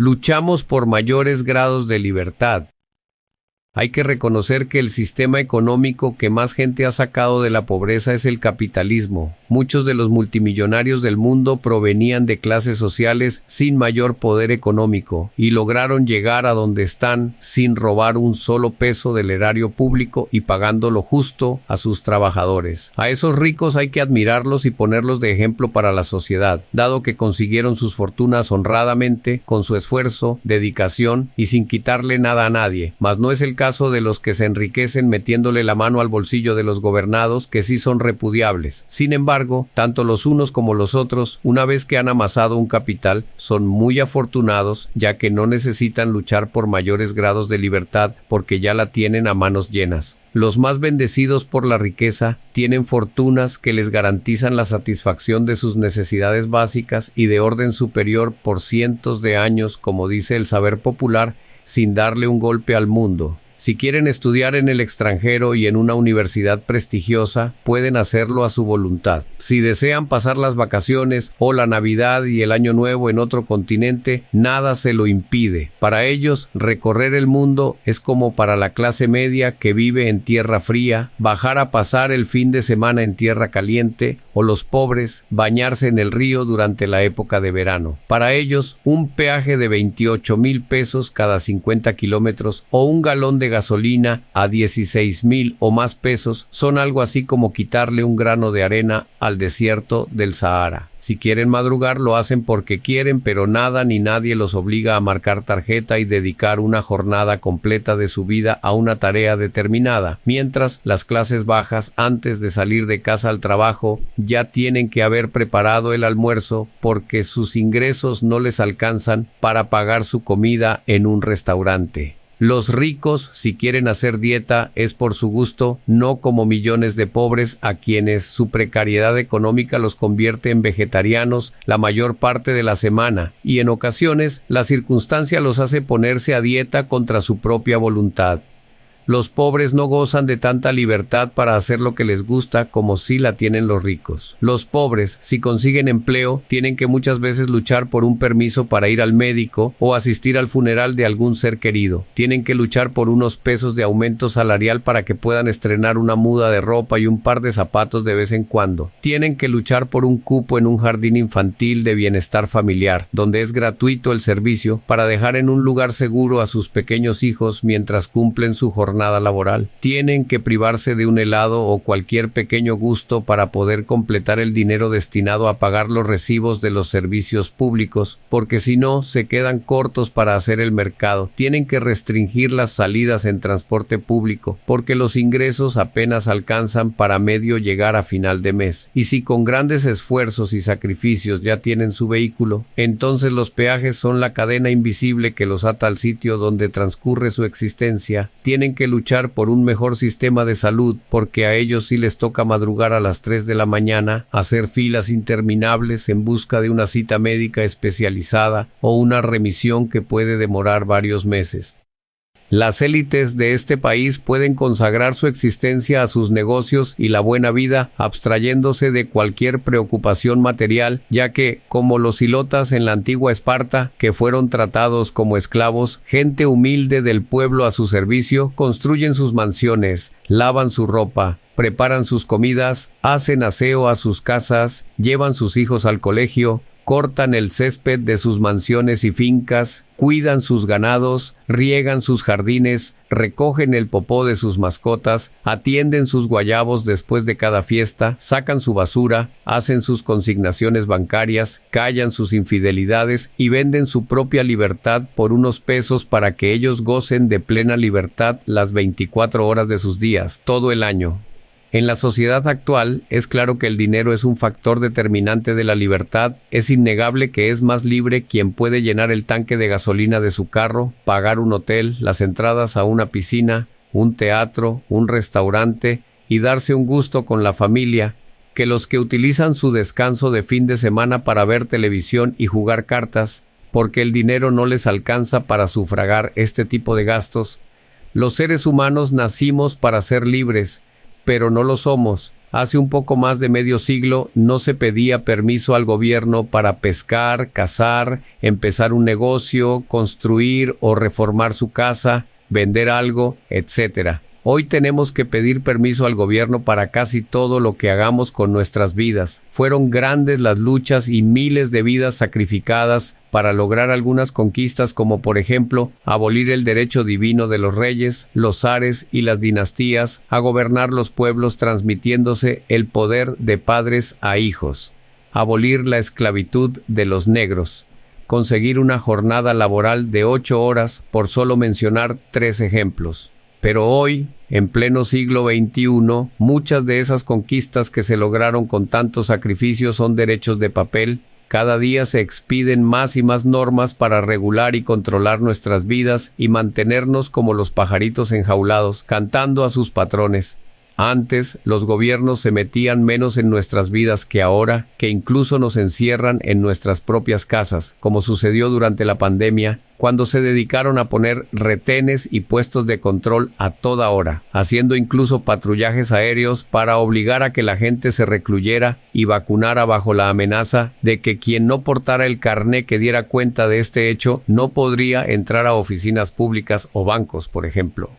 Luchamos por mayores grados de libertad. Hay que reconocer que el sistema económico que más gente ha sacado de la pobreza es el capitalismo. Muchos de los multimillonarios del mundo provenían de clases sociales sin mayor poder económico y lograron llegar a donde están sin robar un solo peso del erario público y pagando lo justo a sus trabajadores. A esos ricos hay que admirarlos y ponerlos de ejemplo para la sociedad, dado que consiguieron sus fortunas honradamente, con su esfuerzo, dedicación y sin quitarle nada a nadie. Mas no es el caso de los que se enriquecen metiéndole la mano al bolsillo de los gobernados, que sí son repudiables. Sin embargo, tanto los unos como los otros, una vez que han amasado un capital, son muy afortunados, ya que no necesitan luchar por mayores grados de libertad porque ya la tienen a manos llenas. Los más bendecidos por la riqueza tienen fortunas que les garantizan la satisfacción de sus necesidades básicas y de orden superior por cientos de años, como dice el saber popular, sin darle un golpe al mundo. Si quieren estudiar en el extranjero y en una universidad prestigiosa, pueden hacerlo a su voluntad. Si desean pasar las vacaciones o la Navidad y el Año Nuevo en otro continente, nada se lo impide. Para ellos, recorrer el mundo es como para la clase media que vive en tierra fría, bajar a pasar el fin de semana en tierra caliente, o los pobres, bañarse en el río durante la época de verano. Para ellos, un peaje de 28,000 pesos cada 50 kilómetros o un galón de gasolina a 16,000 o más pesos son algo así como quitarle un grano de arena al desierto del Sahara. Si quieren madrugar, lo hacen porque quieren, pero nada ni nadie los obliga a marcar tarjeta y dedicar una jornada completa de su vida a una tarea determinada, mientras las clases bajas, antes de salir de casa al trabajo, ya tienen que haber preparado el almuerzo porque sus ingresos no les alcanzan para pagar su comida en un restaurante. Los ricos, si quieren hacer dieta, es por su gusto, no como millones de pobres a quienes su precariedad económica los convierte en vegetarianos la mayor parte de la semana, y en ocasiones la circunstancia los hace ponerse a dieta contra su propia voluntad. Los pobres no gozan de tanta libertad para hacer lo que les gusta como sí la tienen los ricos. Los pobres, si consiguen empleo, tienen que muchas veces luchar por un permiso para ir al médico o asistir al funeral de algún ser querido. Tienen que luchar por unos pesos de aumento salarial para que puedan estrenar una muda de ropa y un par de zapatos de vez en cuando. Tienen que luchar por un cupo en un jardín infantil de bienestar familiar, donde es gratuito el servicio, para dejar en un lugar seguro a sus pequeños hijos mientras cumplen su jornada laboral. Tienen que privarse de un helado o cualquier pequeño gusto para poder completar el dinero destinado a pagar los recibos de los servicios públicos, porque si no, se quedan cortos para hacer el mercado. Tienen que restringir las salidas en transporte público, porque los ingresos apenas alcanzan para medio llegar a final de mes. Y si con grandes esfuerzos y sacrificios ya tienen su vehículo, entonces los peajes son la cadena invisible que los ata al sitio donde transcurre su existencia. Tienen que luchar por un mejor sistema de salud, porque a ellos sí les toca madrugar a las 3 de la mañana, hacer filas interminables en busca de una cita médica especializada o una remisión que puede demorar varios meses. Las élites de este país pueden consagrar su existencia a sus negocios y la buena vida, abstrayéndose de cualquier preocupación material, ya que, como los hilotas en la antigua Esparta, que fueron tratados como esclavos, gente humilde del pueblo a su servicio, construyen sus mansiones, lavan su ropa, preparan sus comidas, hacen aseo a sus casas, llevan sus hijos al colegio, cortan el césped de sus mansiones y fincas, cuidan sus ganados, riegan sus jardines, recogen el popó de sus mascotas, atienden sus guayabos después de cada fiesta, sacan su basura, hacen sus consignaciones bancarias, callan sus infidelidades y venden su propia libertad por unos pesos para que ellos gocen de plena libertad las 24 horas de sus días, todo el año. En la sociedad actual, es claro que el dinero es un factor determinante de la libertad. Es innegable que es más libre quien puede llenar el tanque de gasolina de su carro, pagar un hotel, las entradas a una piscina, un teatro, un restaurante y darse un gusto con la familia, que los que utilizan su descanso de fin de semana para ver televisión y jugar cartas, porque el dinero no les alcanza para sufragar este tipo de gastos. Los seres humanos nacimos para ser libres, pero no lo somos, Hace un poco más de medio siglo no se pedía permiso al gobierno para pescar, cazar, empezar un negocio, construir o reformar su casa, vender algo, etc. Hoy tenemos que pedir permiso al gobierno para casi todo lo que hagamos con nuestras vidas. Fueron grandes las luchas y miles de vidas sacrificadas para lograr algunas conquistas, como por ejemplo abolir el derecho divino de los reyes, los zares y las dinastías a gobernar los pueblos, transmitiéndose el poder de padres a hijos, abolir la esclavitud de los negros, conseguir una jornada laboral de 8 horas, por solo mencionar 3 ejemplos. Pero hoy, en pleno siglo XXI, muchas de esas conquistas que se lograron con tantos sacrificios son derechos de papel. Cada día se expiden más y más normas para regular y controlar nuestras vidas y mantenernos como los pajaritos enjaulados, cantando a sus patrones. Antes, los gobiernos se metían menos en nuestras vidas que ahora, que incluso nos encierran en nuestras propias casas, como sucedió durante la pandemia, cuando se dedicaron a poner retenes y puestos de control a toda hora, haciendo incluso patrullajes aéreos para obligar a que la gente se recluyera y vacunara bajo la amenaza de que quien no portara el carné que diera cuenta de este hecho no podría entrar a oficinas públicas o bancos, por ejemplo.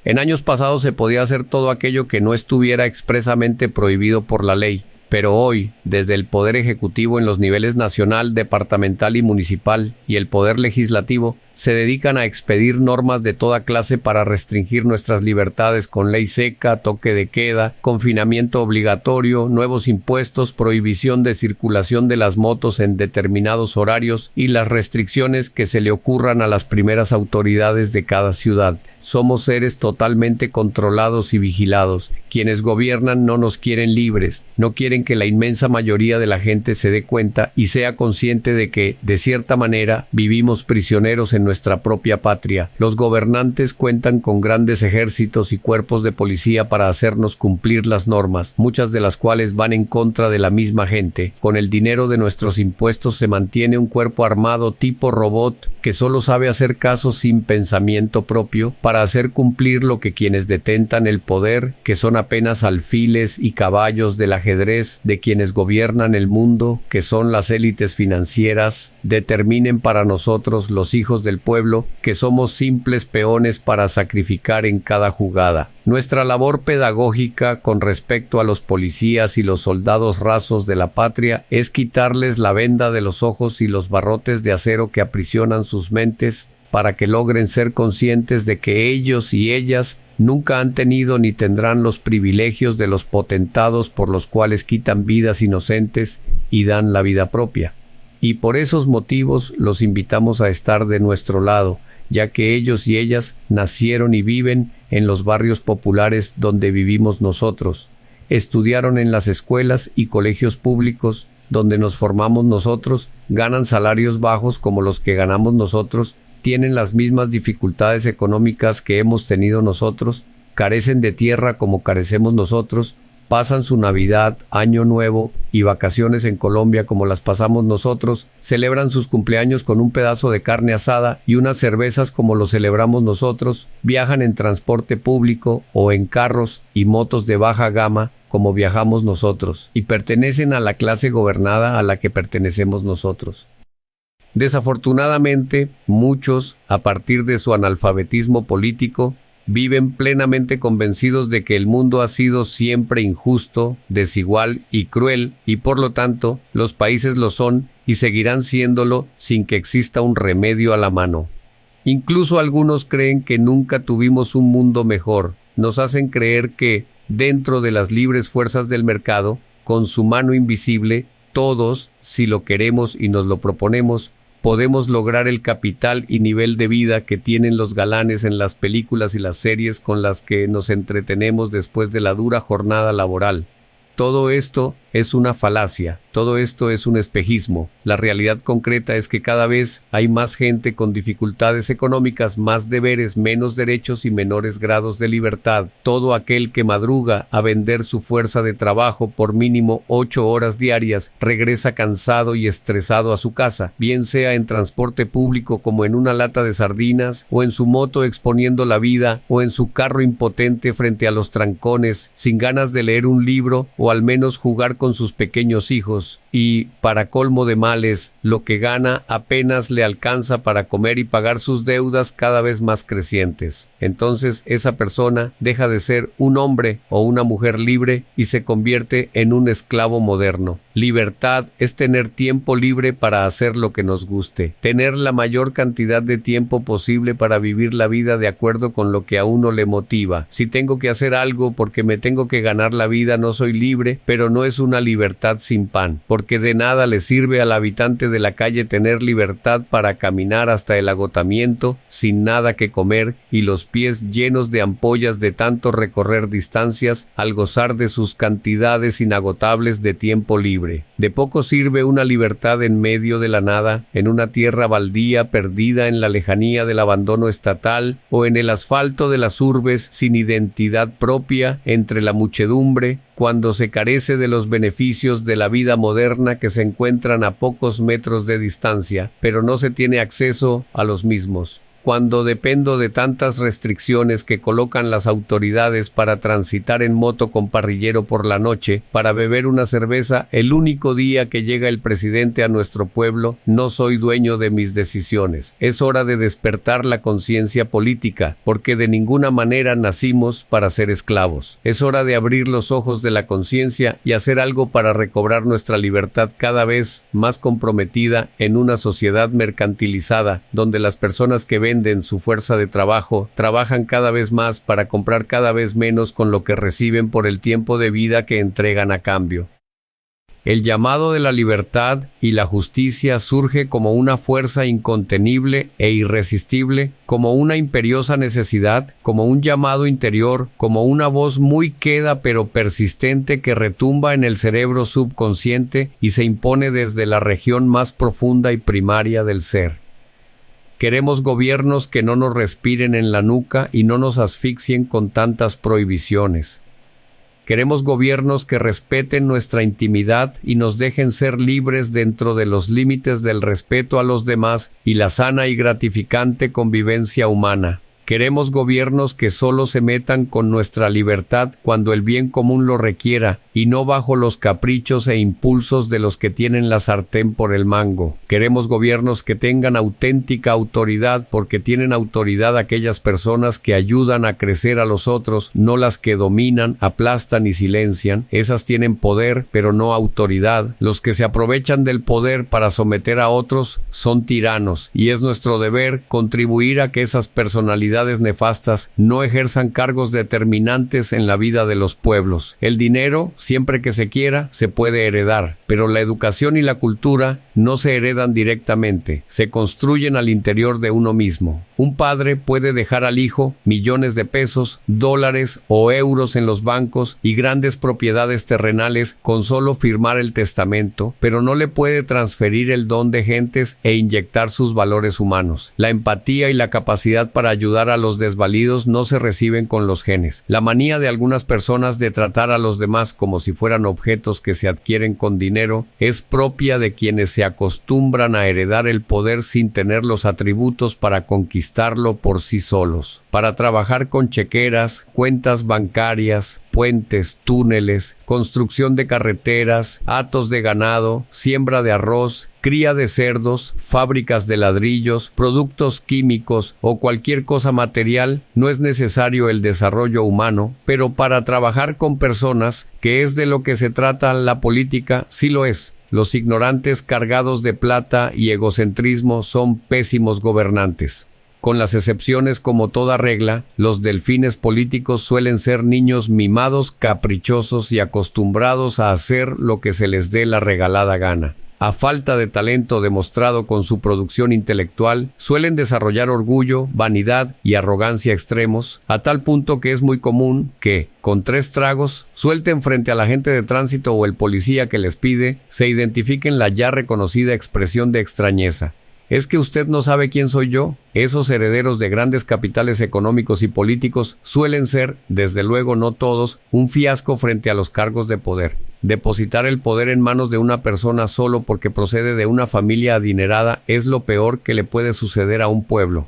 En años pasados se podía hacer todo aquello que no estuviera expresamente prohibido por la ley, pero hoy, desde el Poder Ejecutivo en los niveles nacional, departamental y municipal, y el Poder Legislativo, se dedican a expedir normas de toda clase para restringir nuestras libertades con ley seca, toque de queda, confinamiento obligatorio, nuevos impuestos, prohibición de circulación de las motos en determinados horarios y las restricciones que se le ocurran a las primeras autoridades de cada ciudad. Somos seres totalmente controlados y vigilados. Quienes gobiernan no nos quieren libres, no quieren que la inmensa mayoría de la gente se dé cuenta y sea consciente de que, de cierta manera, vivimos prisioneros en nuestra propia patria. Los gobernantes cuentan con grandes ejércitos y cuerpos de policía para hacernos cumplir las normas, muchas de las cuales van en contra de la misma gente. Con el dinero de nuestros impuestos se mantiene un cuerpo armado tipo robot que solo sabe hacer caso sin pensamiento propio para hacer cumplir lo que quienes detentan el poder, que son apenas alfiles y caballos del ajedrez de quienes gobiernan el mundo, que son las élites financieras, determinen para nosotros, los hijos del pueblo, que somos simples peones para sacrificar en cada jugada. Nuestra labor pedagógica con respecto a los policías y los soldados rasos de la patria es quitarles la venda de los ojos y los barrotes de acero que aprisionan sus mentes para que logren ser conscientes de que ellos y ellas nunca han tenido ni tendrán los privilegios de los potentados por los cuales quitan vidas inocentes y dan la vida propia. Y por esos motivos los invitamos a estar de nuestro lado, ya que ellos y ellas nacieron y viven en los barrios populares donde vivimos nosotros, estudiaron en las escuelas y colegios públicos donde nos formamos nosotros, ganan salarios bajos como los que ganamos nosotros, tienen las mismas dificultades económicas que hemos tenido nosotros, carecen de tierra como carecemos nosotros, pasan su Navidad, Año Nuevo y vacaciones en Colombia como las pasamos nosotros, celebran sus cumpleaños con un pedazo de carne asada y unas cervezas como lo celebramos nosotros, viajan en transporte público o en carros y motos de baja gama como viajamos nosotros, y pertenecen a la clase gobernada a la que pertenecemos nosotros. Desafortunadamente, muchos, a partir de su analfabetismo político, viven plenamente convencidos de que el mundo ha sido siempre injusto, desigual y cruel, y por lo tanto, los países lo son y seguirán siéndolo sin que exista un remedio a la mano. Incluso algunos creen que nunca tuvimos un mundo mejor. Nos hacen creer que, dentro de las libres fuerzas del mercado, con su mano invisible, todos, si lo queremos y nos lo proponemos, podemos lograr el capital y nivel de vida que tienen los galanes en las películas y las series con las que nos entretenemos después de la dura jornada laboral. Todo esto es una falacia. Todo esto es un espejismo. La realidad concreta es que cada vez hay más gente con dificultades económicas, más deberes, menos derechos y menores grados de libertad. Todo aquel que madruga a vender su fuerza de trabajo por mínimo 8 horas diarias regresa cansado y estresado a su casa, bien sea en transporte público como en una lata de sardinas, o en su moto exponiendo la vida, o en su carro impotente frente a los trancones, sin ganas de leer un libro o al menos jugar con sus pequeños hijos. Y, para colmo de males, lo que gana apenas le alcanza para comer y pagar sus deudas cada vez más crecientes. Entonces esa persona deja de ser un hombre o una mujer libre y se convierte en un esclavo moderno. Libertad es tener tiempo libre para hacer lo que nos guste, tener la mayor cantidad de tiempo posible para vivir la vida de acuerdo con lo que a uno le motiva. Si tengo que hacer algo porque me tengo que ganar la vida, no soy libre, pero no es una libertad sin pan, porque de nada le sirve al habitante de la calle tener libertad para caminar hasta el agotamiento sin nada que comer y los pies llenos de ampollas de tanto recorrer distancias al gozar de sus cantidades inagotables de tiempo libre. De poco sirve una libertad en medio de la nada, en una tierra baldía perdida en la lejanía del abandono estatal o en el asfalto de las urbes sin identidad propia entre la muchedumbre, cuando se carece de los beneficios de la vida moderna que se encuentran a pocos metros de distancia, pero no se tiene acceso a los mismos. Cuando dependo de tantas restricciones que colocan las autoridades para transitar en moto con parrillero por la noche, para beber una cerveza el único día que llega el presidente a nuestro pueblo, no soy dueño de mis decisiones. Es hora de despertar la conciencia política, porque de ninguna manera nacimos para ser esclavos. Es hora de abrir los ojos de la conciencia y hacer algo para recobrar nuestra libertad cada vez más comprometida en una sociedad mercantilizada, donde las personas que venden su fuerza de trabajo, trabajan cada vez más para comprar cada vez menos con lo que reciben por el tiempo de vida que entregan a cambio. El llamado de la libertad y la justicia surge como una fuerza incontenible e irresistible, como una imperiosa necesidad, como un llamado interior, como una voz muy queda pero persistente que retumba en el cerebro subconsciente y se impone desde la región más profunda y primaria del ser. Queremos gobiernos que no nos respiren en la nuca y no nos asfixien con tantas prohibiciones. Queremos gobiernos que respeten nuestra intimidad y nos dejen ser libres dentro de los límites del respeto a los demás y la sana y gratificante convivencia humana. Queremos gobiernos que solo se metan con nuestra libertad cuando el bien común lo requiera y no bajo los caprichos e impulsos de los que tienen la sartén por el mango. Queremos gobiernos que tengan auténtica autoridad porque tienen autoridad aquellas personas que ayudan a crecer a los otros, no las que dominan, aplastan y silencian. Esas tienen poder, pero no autoridad. Los que se aprovechan del poder para someter a otros son tiranos y es nuestro deber contribuir a que esas personalidades nefastas no ejerzan cargos determinantes en la vida de los pueblos. El dinero, siempre que se quiera, se puede heredar, pero la educación y la cultura no se heredan directamente, se construyen al interior de uno mismo. Un padre puede dejar al hijo millones de pesos, dólares o euros en los bancos y grandes propiedades terrenales con solo firmar el testamento, pero no le puede transferir el don de gentes e inyectar sus valores humanos. La empatía y la capacidad para ayudar a los desvalidos no se reciben con los genes. La manía de algunas personas de tratar a los demás como si fueran objetos que se adquieren con dinero es propia de quienes se acostumbran a heredar el poder sin tener los atributos para conquistarlo por sí solos. Para trabajar con chequeras, cuentas bancarias, puentes, túneles, construcción de carreteras, hatos de ganado, siembra de arroz, cría de cerdos, fábricas de ladrillos, productos químicos o cualquier cosa material, no es necesario el desarrollo humano, pero para trabajar con personas, que es de lo que se trata la política, sí lo es. Los ignorantes cargados de plata y egocentrismo son pésimos gobernantes. Con las excepciones como toda regla, los delfines políticos suelen ser niños mimados, caprichosos y acostumbrados a hacer lo que se les dé la regalada gana. a falta de talento demostrado con su producción intelectual, suelen desarrollar orgullo, vanidad y arrogancia extremos, a tal punto que es muy común que, con 3 tragos, suelten frente al agente de tránsito o el policía que les pide, se identifiquen la ya reconocida expresión de extrañeza. ¿Es que usted no sabe quién soy yo? Esos herederos de grandes capitales económicos y políticos suelen ser, desde luego no todos, un fiasco frente a los cargos de poder. Depositar el poder en manos de una persona solo porque procede de una familia adinerada es lo peor que le puede suceder a un pueblo.